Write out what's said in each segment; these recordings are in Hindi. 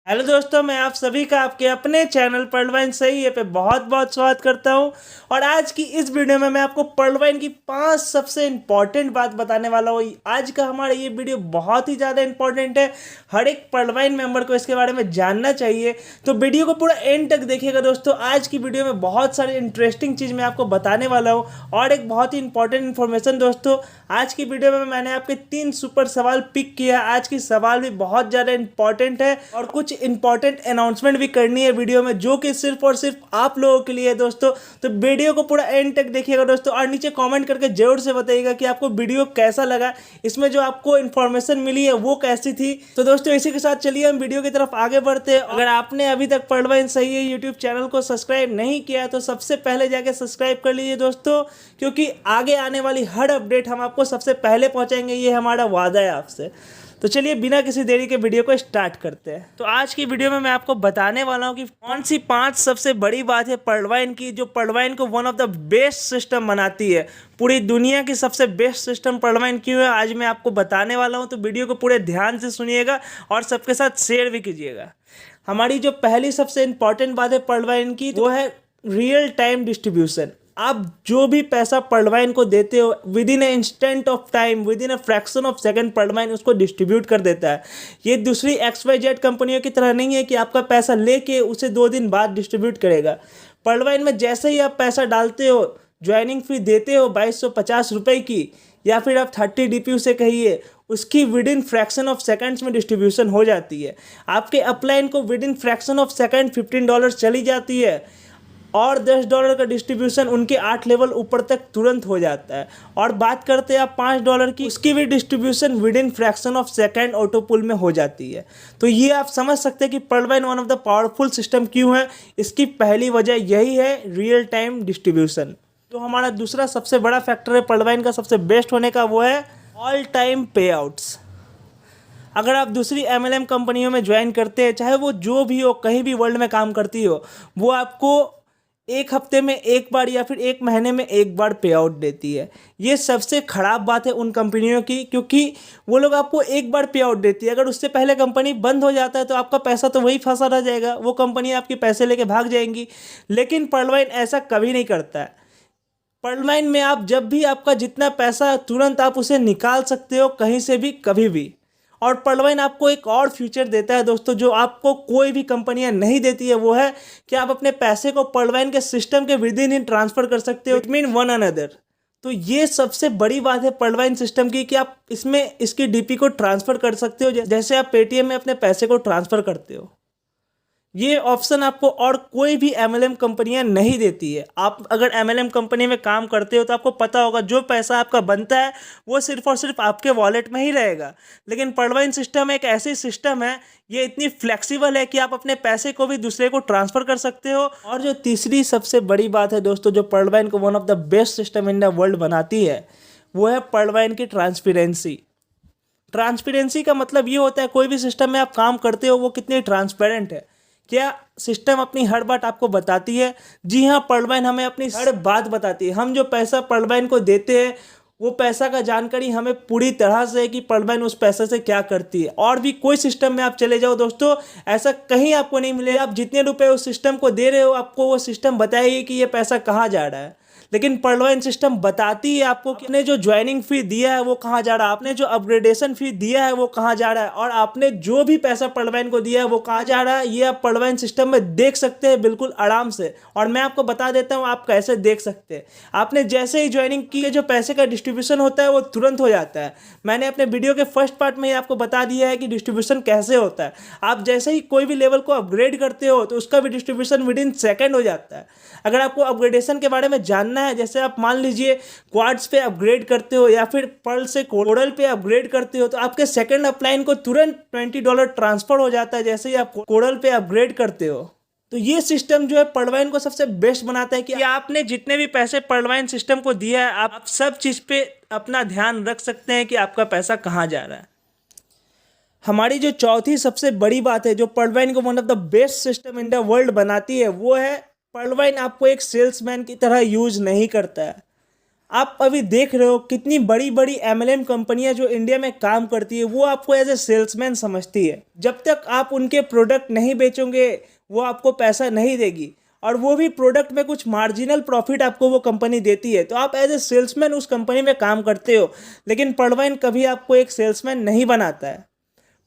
हेलो दोस्तों, मैं आप सभी का आपके अपने चैनल पर्लवाइन सही है पे बहुत बहुत स्वागत करता हूं। और आज की इस वीडियो में मैं आपको पर्लवाइन की 5 सबसे इम्पॉर्टेंट बात बताने वाला हूं। आज का हमारा ये वीडियो बहुत ही ज़्यादा इम्पॉर्टेंट है। हर एक पर्लवाइन मेंबर को इसके बारे में जानना चाहिए, तो वीडियो को पूरा एंड तक देखिएगा दोस्तों। आज की वीडियो में बहुत सारी इंटरेस्टिंग चीज़ मैं आपको बताने वाला हूँ और एक बहुत ही इंपॉर्टेंट इन्फॉर्मेशन दोस्तों। आज की वीडियो में मैंने आपके 3 सुपर सवाल पिक किया। आज की सवाल भी बहुत ज़्यादा इंपॉर्टेंट है और कुछ इंपॉर्टेंट अनाउंसमेंट भी करनी है वीडियो में, जो कि सिर्फ और सिर्फ आप लोगों के लिए है दोस्तों। तो वीडियो को पूरा एंड तक देखिएगा दोस्तों और नीचे कमेंट करके जरूर से बताइएगा कि आपको वीडियो कैसा लगा, इसमें जो आपको इन्फॉर्मेशन मिली है वो कैसी थी। तो दोस्तों इसी के साथ चलिए हम वीडियो की तरफ आगे बढ़ते हैं। अगर आपने अभी तक पर्लवाइन सही है यूट्यूब चैनल को सब्सक्राइब नहीं किया तो सबसे पहले जाके सब्सक्राइब कर लीजिए दोस्तों, क्योंकि आगे आने वाली हर अपडेट हम आपको सबसे पहले पहुंचाएंगे, ये हमारा वादा है आपसे। तो चलिए बिना किसी देरी के वीडियो को स्टार्ट करते हैं। तो आज की वीडियो में मैं आपको बताने वाला हूं कि कौन सी 5 सबसे बड़ी बात है पर्लवाइन की, जो पर्लवाइन को one of the best system बनाती है। पूरी दुनिया की सबसे बेस्ट सिस्टम पर्लवाइन क्यों है, आज मैं आपको बताने वाला हूं। तो वीडियो को पूरे ध्यान से सुनिएगा और सबके साथ शेयर भी कीजिएगा। हमारी जो पहली सबसे इंपॉर्टेंट बात है पर्लवाइन की, वो है रियल टाइम डिस्ट्रीब्यूशन। आप जो भी पैसा पर्लवाइन को देते हो, with in A instant of time, with in a fraction of second पर्लवाइन उसको डिस्ट्रीब्यूट कर देता है। ये दूसरी XYZ कंपनियों की तरह नहीं है कि आपका पैसा लेके उसे 2 दिन बाद डिस्ट्रीब्यूट करेगा। पर्लवाइन में जैसे ही आप पैसा डालते हो, ज्वाइनिंग फी देते हो 2250 रुपये की, या फिर आप 30 DPU से कहिए, उसकी with in fraction of seconds में डिस्ट्रीब्यूशन हो जाती है। आपके अपलाइन को with in fraction of second $15 चली जाती है और $10 का डिस्ट्रीब्यूशन उनके 8 लेवल ऊपर तक तुरंत हो जाता है। और बात करते हैं आप $5 की, उसकी भी distribution within fraction of second auto pull में हो जाती है। तो ये आप समझ सकते हैं कि पर्लवाइन one of the powerful system क्यों है। इसकी पहली वजह यही है, रियल टाइम डिस्ट्रीब्यूशन। तो हमारा दूसरा सबसे बड़ा फैक्टर है पर्लवाइन का सबसे बेस्ट होने का, वो है ऑल टाइम पे आउट्स। अगर आप दूसरी MLM कंपनियों में ज्वाइन करते हैं, चाहे वो जो भी हो, कहीं भी वर्ल्ड में काम करती हो, वो आपको एक हफ्ते में एक बार या फिर एक महीने में एक बार पे आउट देती है। ये सबसे ख़राब बात है उन कंपनियों की, क्योंकि वो लोग आपको एक बार पे आउट देती है। अगर उससे पहले कंपनी बंद हो जाता है तो आपका पैसा तो वही फंसा रह जाएगा, वो कंपनी आपके पैसे लेके भाग जाएंगी। लेकिन पर्लवाइन ऐसा कभी नहीं करता है। पर्लवाइन में आप जब भी आपका जितना पैसा तुरंत आप उसे निकाल सकते हो, कहीं से भी कभी भी। और पर्लवाइन आपको एक और फ्यूचर देता है दोस्तों, जो आपको कोई भी कंपनियां नहीं देती है। वो है कि आप अपने पैसे को पर्लवाइन के सिस्टम के विद इन ट्रांसफर कर सकते हो, इट मीन वन अनदर। तो ये सबसे बड़ी बात है पर्लवाइन सिस्टम की, कि आप इसमें इसकी DP को ट्रांसफर कर सकते हो, जैसे आप पेटीएम में अपने पैसे को ट्रांसफर करते हो। ये ऑप्शन आपको और कोई भी MLM कंपनियां नहीं देती है। आप अगर MLM कंपनी में काम करते हो तो आपको पता होगा, जो पैसा आपका बनता है वो सिर्फ और सिर्फ आपके वॉलेट में ही रहेगा। लेकिन पर्लवाइन सिस्टम एक ऐसी सिस्टम है, ये इतनी फ्लेक्सिबल है कि आप अपने पैसे को भी दूसरे को ट्रांसफ़र कर सकते हो। और जो तीसरी सबसे बड़ी बात है दोस्तों, जो पर्लवाइन को one of the best system in the world बनाती है, वो है पर्लवाइन की ट्रांसपेरेंसी। ट्रांसपेरेंसी का मतलब ये होता है, कोई भी सिस्टम में आप काम करते हो वो कितनी ट्रांसपेरेंट है। क्या सिस्टम अपनी हर बात आपको बताती है? जी हाँ, पर्लवाइन हमें अपनी हर बात बताती है। हम जो पैसा पर्लवाइन को देते हैं, वो पैसा का जानकारी हमें पूरी तरह से है कि पर्लवाइन उस पैसे से क्या करती है। और भी कोई सिस्टम में आप चले जाओ दोस्तों, ऐसा कहीं आपको नहीं मिलेगा। आप जितने रुपए उस सिस्टम को दे रहे हो, आपको वो सिस्टम बताएगी कि ये पैसा कहाँ जा रहा है। लेकिन पर्लवाइन सिस्टम बताती है आपको कि आपने जो ज्वाइनिंग फी दिया है वो कहाँ जा रहा है, आपने जो अपग्रेडेशन फी दिया है वो कहाँ जा रहा है, और आपने जो भी पैसा पर्लवाइन को दिया है वो कहाँ जा रहा है। ये आप पर्लवाइन सिस्टम में देख सकते हैं बिल्कुल आराम से। और मैं आपको बता देता हूँ आप कैसे देख सकते हैं। आपने जैसे ही ज्वाइनिंग की, जो पैसे का डिस्ट्रीब्यूशन होता है वो तुरंत हो जाता है। मैंने अपने वीडियो के फर्स्ट पार्ट में ही आपको बता दिया है कि डिस्ट्रीब्यूशन कैसे होता है। आप जैसे ही कोई भी लेवल को अपग्रेड करते हो तो उसका भी डिस्ट्रीब्यूशन विद इन सेकेंड हो जाता है। अगर आपको अपग्रेडेशन के बारे में जानना है, जैसे आप मान लीजिए क्वाड्स पे अपग्रेड करते हो या फिर पर्ल से कोरल पे अपग्रेड करते हो, तो आपके सेकंड अपलाइन को तुरंत $20 ट्रांसफर हो जाता है जैसे ही आप कोरल पे अपग्रेड करते हो। तो ये सिस्टम जो है पर्लवाइन को सबसे बेस्ट बनाता है कि आपने जितने भी पैसे पर्लवाइन सिस्टम को दिया है, आप सब चीज़ पे अपना ध्यान रख सकते हैं कि आपका पैसा कहाँ जा रहा है। हमारी जो चौथी सबसे बड़ी बात है, जो पर्लवाइन को one of the best system in the world बनाती है, वो है पर्लवाइन आपको एक सेल्समैन की तरह यूज नहीं करता है। आप अभी देख रहे हो कितनी बड़ी बड़ी एमएलएम कंपनियां जो इंडिया में काम करती है वो आपको एज ए सेल्समैन समझती है। जब तक आप उनके प्रोडक्ट नहीं बेचोगे वो आपको पैसा नहीं देगी, और वो भी प्रोडक्ट में कुछ मार्जिनल प्रॉफिट आपको वो कंपनी देती है। तो आप एज ए सेल्समैन उस कंपनी में काम करते हो, लेकिन पॉल्टवाइन कभी आपको एक सेल्समैन नहीं बनाता है।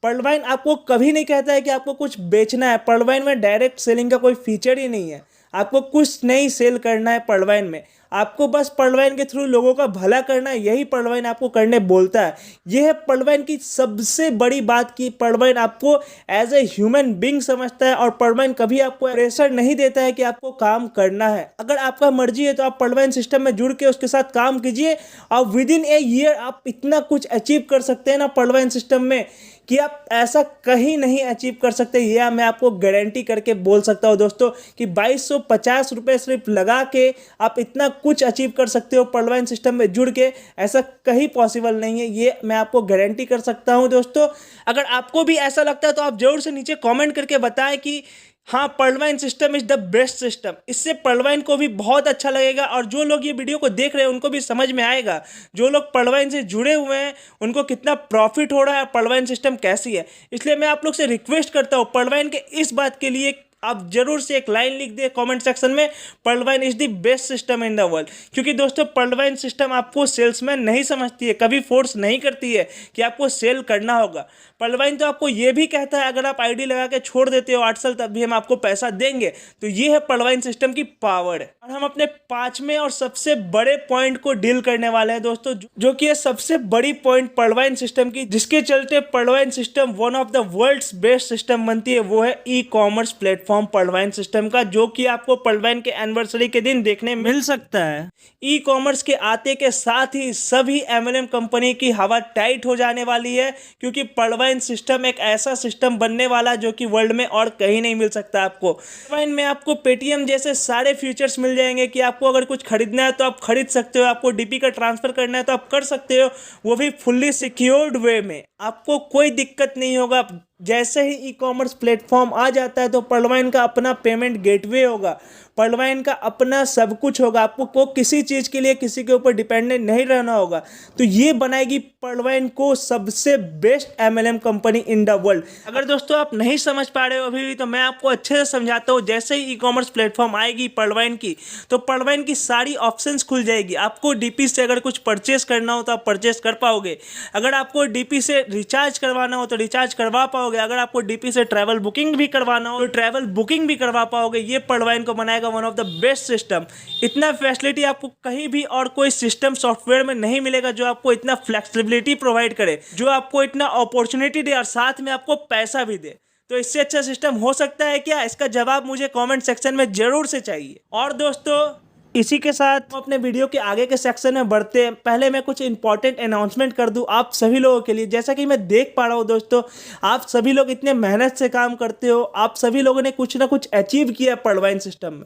पॉल्टवाइन आपको कभी नहीं कहता है कि आपको कुछ बेचना है। पॉल्टवाइन में डायरेक्ट सेलिंग का कोई फीचर ही नहीं है। आपको कुछ नहीं सेल करना है पॉल्टवाइन में, आपको बस पॉल्टवाइन के थ्रू लोगों का भला करना है। यही पॉल्टवाइन आपको करने बोलता है। यह है पॉल्टवाइन की सबसे बड़ी बात कि पॉल्टवाइन आपको एज ए ह्यूमन बीइंग समझता है, और पॉल्टवाइन कभी आपको प्रेशर नहीं देता है कि आपको काम करना है। अगर आपका मर्जी है तो आप पॉल्टवाइन सिस्टम में जुड़ के उसके साथ काम कीजिए, और विद इन ए ईयर आप इतना कुछ अचीव कर सकते हैं ना पॉल्टवाइन सिस्टम में कि आप ऐसा कहीं नहीं अचीव कर सकते। यह मैं आपको गारंटी करके बोल सकता हूँ दोस्तों कि 2250 रुपये सिर्फ लगा के आप इतना कुछ अचीव कर सकते हो पॉल्टवाइन सिस्टम में जुड़ के। ऐसा कहीं पॉसिबल नहीं है, ये मैं आपको गारंटी कर सकता हूँ दोस्तों। अगर आपको भी ऐसा लगता है तो आप जरूर से नीचे कमेंट करके बताएं कि हाँ, Poltvine system is the best system. इससे पॉल्टवाइन को भी बहुत अच्छा लगेगा, और जो लोग ये वीडियो को देख रहे हैं उनको भी समझ में आएगा, जो लोग पॉल्टवाइन से जुड़े हुए हैं उनको कितना प्रॉफिट हो रहा है, पॉल्टवाइन सिस्टम कैसी है। इसलिए मैं आप लोग से रिक्वेस्ट करता हूँ पॉल्टवाइन के इस बात के लिए आप जरूर से एक लाइन लिख दे कमेंट सेक्शन में, Poltvine is the best system in the world. क्योंकि दोस्तों पॉल्टवाइन सिस्टम आपको सेल्समैन नहीं समझती है, कभी फोर्स नहीं करती है कि आपको सेल करना होगा। पॉल्टवाइन तो आपको ये भी कहता है अगर आप आईडी लगा के छोड़ देते हो 8 साल तब भी हम आपको पैसा देंगे। तो ये है पॉल्टवाइन सिस्टम की पावर। और हम अपने 5वें और सबसे बड़े पॉइंट को डील करने वाले हैं दोस्तों, जो कि है सबसे बड़ी पॉइंट पॉल्टवाइन सिस्टम की, जिसके चलते Poltvine system one of the world's best system बनती है। वो है e commerce platform Poltvine system का, जो कि आपको पॉल्टवाइन के एनिवर्सरी के दिन देखने मिल सकता है। ई कॉमर्स के आते के साथ ही सभी एमएलएम कंपनी की हवा टाइट हो जाने वाली है, क्योंकि पॉल्टवाइन सिस्टम एक ऐसा सिस्टम बनने वाला जो कि वर्ल्ड में और कहीं नहीं मिल सकता आपको। पॉल्टवाइन में आपको पेटीएम जैसे सारे फीचर्स मिल जाएंगे कि आपको अगर कुछ खरीदना है तो आप खरीद सकते हो, आपको डीपी का ट्रांसफर करना है तो आप कर सकते हो, वो भी फुल्ली सिक्योर्ड वे में। आपको कोई दिक्कत नहीं होगा। जैसे ही ई कॉमर्स प्लेटफॉर्म आ जाता है तो पॉल्टवाइन का अपना पेमेंट गेटवे होगा, पॉल्टवाइन का अपना सब कुछ होगा। आपको किसी चीज़ के लिए किसी के ऊपर डिपेंडेंट नहीं रहना होगा। तो ये बनाएगी पॉल्टवाइन को सबसे best MLM company in the world. अगर दोस्तों आप नहीं समझ पा रहे हो अभी भी तो मैं आपको अच्छे से समझाता हूँ। जैसे ही ई कॉमर्स प्लेटफॉर्म आएगी पॉल्टवाइन की, तो पॉल्टवाइन की सारी ऑप्शंस खुल जाएगी। आपको डीपी से अगर कुछ परचेस करना हो तो आप परचेस कर पाओगे, अगर आपको डीपी से रिचार्ज करवाना हो तो रिचार्ज करवा पाओगे, अगर आपको डीपी से ट्रैवल बुकिंग भी करवाना हो तो ट्रैवल बुकिंग भी करवा पाओगे। ये पॉल्टवाइन को बनाएगा one of the best system. इतना फैसिलिटी आपको कहीं भी और कोई सिस्टम सॉफ्टवेयर में नहीं मिलेगा जो आपको इतना फ्लेक्सिबिलिटी प्रोवाइड करे, जो आपको इतना अपॉर्चुनिटी दे और साथ में आपको पैसा भी दे। तो इससे अच्छा सिस्टम हो सकता है क्या? इसका जवाब मुझे कमेंट सेक्शन में जरूर से चाहिए। और दोस्तों इसी के साथ हम अपने वीडियो के आगे के सेक्शन में बढ़ते हैं। पहले मैं कुछ इंपॉर्टेंट अनाउंसमेंट कर दूं आप सभी लोगों के लिए। जैसा कि मैं देख पा रहा हूं दोस्तों, आप सभी लोग इतने मेहनत से काम करते हो, आप सभी लोगों ने कुछ ना कुछ अचीव किया पॉल्टवाइन सिस्टम में।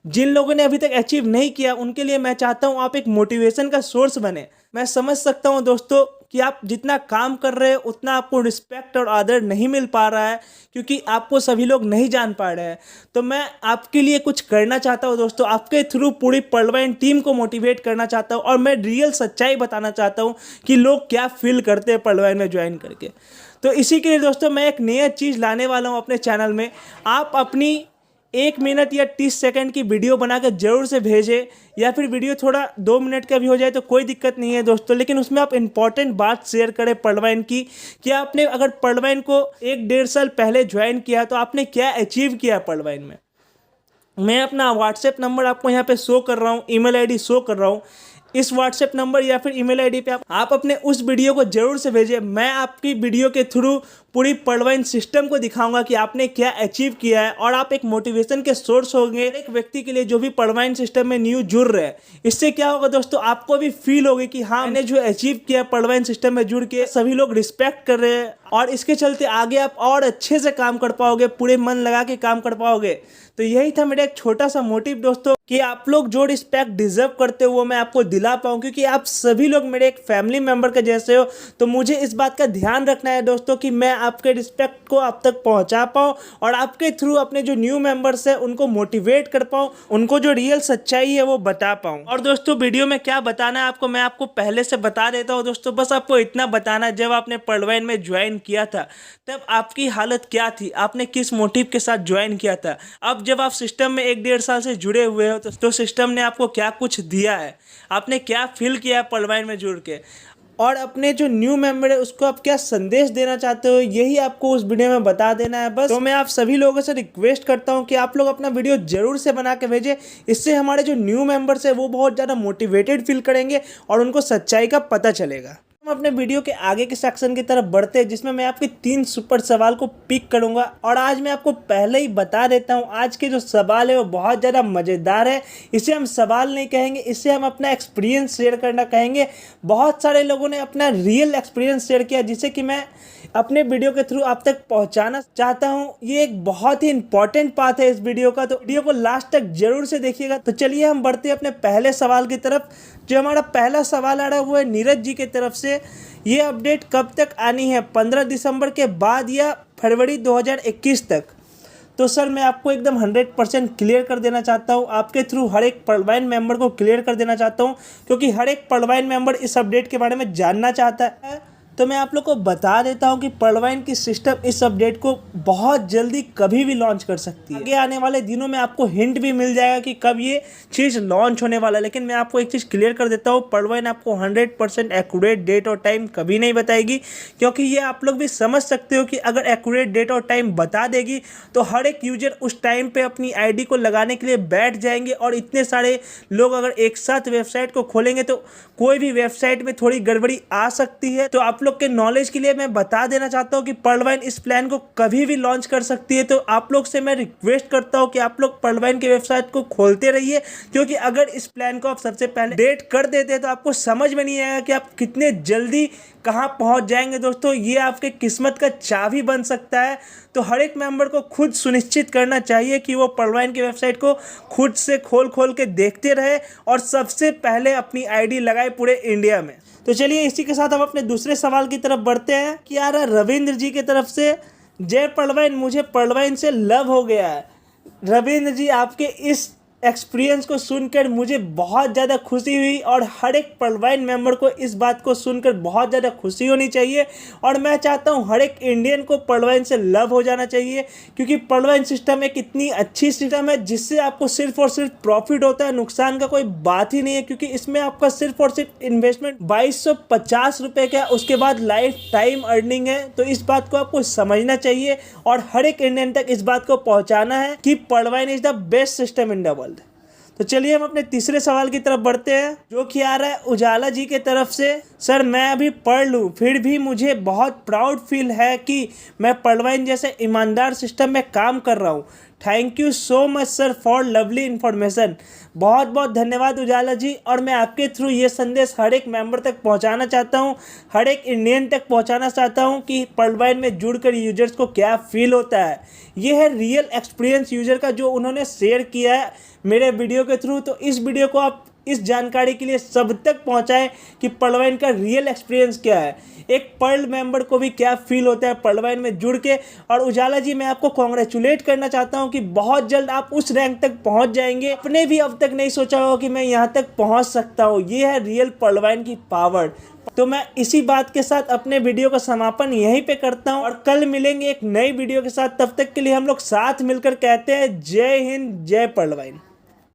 जिन लोगों ने अभी तक अचीव नहीं किया उनके लिए मैं चाहता हूँ आप एक मोटिवेशन का सोर्स बने। मैं समझ सकता हूँ दोस्तों कि आप जितना काम कर रहे हो उतना आपको रिस्पेक्ट और आदर नहीं मिल पा रहा है, क्योंकि आपको सभी लोग नहीं जान पा रहे हैं। तो मैं आपके लिए कुछ करना चाहता हूं दोस्तों, आपके थ्रू पूरी पॉल्टवाइन टीम को मोटिवेट करना चाहता हूं, और मैं रियल सच्चाई बताना चाहता हूं कि लोग क्या फील करते हैं पॉल्टवाइन में ज्वाइन करके। तो इसी के लिए दोस्तों मैं एक नया चीज़ लाने वाला हूँ अपने चैनल में। आप अपनी 1 मिनट या 30 सेकंड की वीडियो बना कर जरूर से भेजें, या फिर वीडियो थोड़ा 2 मिनट का भी हो जाए तो कोई दिक्कत नहीं है दोस्तों, लेकिन उसमें आप इंपॉर्टेंट बात शेयर करें पॉल्टवाइन की, कि आपने अगर पॉल्टवाइन को 1-1.5 साल पहले ज्वाइन किया तो आपने क्या अचीव किया पॉल्टवाइन में। मैं अपना व्हाट्सएप नंबर आपको यहाँ पे शो कर रहा हूँ, ईमेल आईडी शो कर रहा हूँ। इस व्हाट्सएप नंबर या फिर ईमेल आईडी पे आप अपने उस वीडियो को जरूर से भेजिए। मैं आपकी वीडियो के थ्रू पूरी पॉल्टवाइन सिस्टम को दिखाऊंगा कि आपने क्या अचीव किया है, और आप एक मोटिवेशन के सोर्स होंगे एक व्यक्ति के लिए जो भी पॉल्टवाइन सिस्टम में न्यू जुड़ रहे हैं। इससे क्या होगा दोस्तों, आपको भी फील होगी कि हाँ मैंने जो अचीव किया पॉल्टवाइन सिस्टम में जुड़ के, सभी लोग रिस्पेक्ट कर रहे हैं, और इसके चलते आगे आप और अच्छे से काम कर पाओगे, पूरे मन लगा के काम कर पाओगे। तो यही था मेरा एक छोटा सा मोटिव दोस्तों, कि आप लोग जो रिस्पेक्ट डिजर्व करते हो वो मैं आपको दिला पाऊँ, क्योंकि आप सभी लोग मेरे एक फैमिली मेम्बर के जैसे हो। तो मुझे इस बात का ध्यान रखना है दोस्तों कि मैं आपके रिस्पेक्ट को आप तक पहुंचा पाऊं और आपके थ्रू अपने जो न्यू मेंबर्स हैं उनको मोटिवेट कर पाऊं, उनको जो रियल सच्चाई है वो बता पाऊं। और दोस्तों वीडियो में क्या बताना है आपको मैं आपको पहले से बता देता हूं दोस्तों। बस आपको इतना बताना, जब आपने पर्लवाइन में ज्वाइन किया था तब आपकी हालत क्या थी, आपने किस मोटिव के साथ ज्वाइन किया था। अब जब आप सिस्टम में 1-1.5 साल से जुड़े हुए हो तो सिस्टम ने आपको क्या कुछ दिया है, आपने क्या फील किया है पर्लवाइन में जुड़ के, और अपने जो न्यू मेंबर है उसको आप क्या संदेश देना चाहते हो, यही आपको उस वीडियो में बता देना है बस। तो मैं आप सभी लोगों से रिक्वेस्ट करता हूं कि आप लोग अपना वीडियो जरूर से बना के भेजें। इससे हमारे जो न्यू मेंबर्स है वो बहुत ज़्यादा मोटिवेटेड फील करेंगे और उनको सच्चाई का पता चलेगा। हम अपने वीडियो के आगे के सेक्शन की तरफ बढ़ते हैं, जिसमें मैं आपके 3 सुपर सवाल को पिक करूंगा। और आज मैं आपको पहले ही बता देता हूं, आज के जो सवाल है वो बहुत ज़्यादा मज़ेदार है। इसे हम सवाल नहीं कहेंगे, इसे हम अपना एक्सपीरियंस शेयर करना कहेंगे। बहुत सारे लोगों ने अपना रियल एक्सपीरियंस शेयर किया, जिसे कि मैं अपने वीडियो के थ्रू आप तक पहुंचाना चाहता हूं। ये एक बहुत ही इंपॉर्टेंट पार्ट है इस वीडियो का, तो वीडियो को लास्ट तक जरूर से देखिएगा। तो चलिए हम बढ़ते हैं अपने पहले सवाल की तरफ। जो हमारा पहला सवाल आ रहा है वो है नीरज जी की तरफ से। ये अपडेट कब तक आनी है, 15 दिसंबर के बाद या फरवरी 2021 तक? तो सर मैं आपको एकदम 100% क्लियर कर देना चाहता हूँ, आपके थ्रू हर एक पर्लवाइन मेंबर को क्लियर कर देना चाहता हूँ, क्योंकि हर एक पर्लवाइन मेंबर इस अपडेट के बारे में जानना चाहता है। तो मैं आप लोग को बता देता हूं कि पर्लवाइन की सिस्टम इस अपडेट को बहुत जल्दी कभी भी लॉन्च कर सकती है। आगे आने वाले दिनों में आपको हिंट भी मिल जाएगा कि कब ये चीज़ लॉन्च होने वाला है। लेकिन मैं आपको एक चीज़ क्लियर कर देता हूं, पर्लवाइन आपको 100% एक्यूरेट डेट और टाइम कभी नहीं बताएगी, क्योंकि ये आप लोग भी समझ सकते हो कि अगर एक्यूरेट डेट और टाइम बता देगी तो हर एक यूजर उस टाइम पर अपनी ID को लगाने के लिए बैठ जाएंगे। और इतने सारे लोग अगर एक साथ वेबसाइट को खोलेंगे तो कोई भी वेबसाइट में थोड़ी गड़बड़ी आ सकती है। तो आप लोग के नॉलेज के लिए मैं बता देना चाहता हूं कि पर्लवाइन इस प्लान को कभी भी लॉन्च कर सकती है। तो आप लोग से मैं रिक्वेस्ट करता हूं कि आप लोग पर्लवाइन की वेबसाइट को खोलते रहिए, क्योंकि अगर इस प्लान को आप सबसे पहले डेट कर देते हैं तो आपको समझ में नहीं आएगा कि आप कितने जल्दी कहां पहुंच जाएंगे। दोस्तों ये आपके किस्मत का चाबी बन सकता है। तो हर एक मेंबर को खुद सुनिश्चित करना चाहिए कि वो पर्लवाइन की वेबसाइट को खुद से खोल के देखते रहे और सबसे पहले अपनी ID लगाए पूरे इंडिया में। तो चलिए इसी के साथ हम अपने दूसरे सवाल की तरफ बढ़ते हैं कि यार रविंद्र जी की तरफ से, जय पर्लवाइन, मुझे पर्लवाइन से लव हो गया है। रविंद्र जी आपके इस एक्सपीरियंस को सुनकर मुझे बहुत ज़्यादा खुशी हुई और हर एक पर्लवाइन मेंबर को इस बात को सुनकर बहुत ज़्यादा खुशी होनी चाहिए। और मैं चाहता हूं हर एक इंडियन को पर्लवाइन से लव हो जाना चाहिए, क्योंकि पर्लवाइन सिस्टम एक इतनी अच्छी सिस्टम है जिससे आपको सिर्फ और सिर्फ प्रॉफिट होता है, नुकसान का कोई बात ही नहीं है। क्योंकि इसमें आपका सिर्फ और सिर्फ इन्वेस्टमेंट 2250 रुपये का, उसके बाद लाइफ टाइम अर्निंग है। तो इस बात को आपको समझना चाहिए और हर एक इंडियन तक इस बात को पहुँचाना है कि पर्लवाइन is the best system in the world. तो चलिए हम अपने तीसरे सवाल की तरफ बढ़ते हैं, जो कि आ रहा है उजाला जी के तरफ से। सर मैं अभी पढ़ लूँ फिर भी मुझे बहुत प्राउड फील है कि मैं पर्लवाइन जैसे ईमानदार सिस्टम में काम कर रहा हूँ। Thank you so much sir for lovely information. बहुत बहुत धन्यवाद उजाला जी। और मैं आपके थ्रू ये संदेश हर एक मेंबर तक पहुंचाना चाहता हूं, हर एक इंडियन तक पहुंचाना चाहता हूं कि पर्लवाइन में जुड़कर यूजर्स को क्या फील होता है। ये है रियल एक्सपीरियंस यूजर का जो उन्होंने शेयर किया है मेरे वीडियो के थ्रू। तो इस वीडियो को आप इस जानकारी के लिए सब तक पहुंचाएं कि पर्लवाइन का रियल एक्सपीरियंस क्या है, एक पर्ल मेंबर को भी क्या फील होता है पर्लवाइन में जुड़ के। और उजाला जी मैं आपको कॉन्ग्रेचुलेट करना चाहता हूं कि बहुत जल्द आप उस रैंक तक पहुंच जाएंगे। आपने भी अब तक नहीं सोचा होगा कि मैं यहां तक पहुंच सकता हूं। ये है रियल पर्लवाइन की पावर। तो मैं इसी बात के साथ अपने वीडियो का समापन यहीं पे करता हूं और कल मिलेंगे एक नई वीडियो के साथ। तब तक के लिए हम लोग साथ मिलकर कहते हैं जय हिंद, जय पर्लवाइन।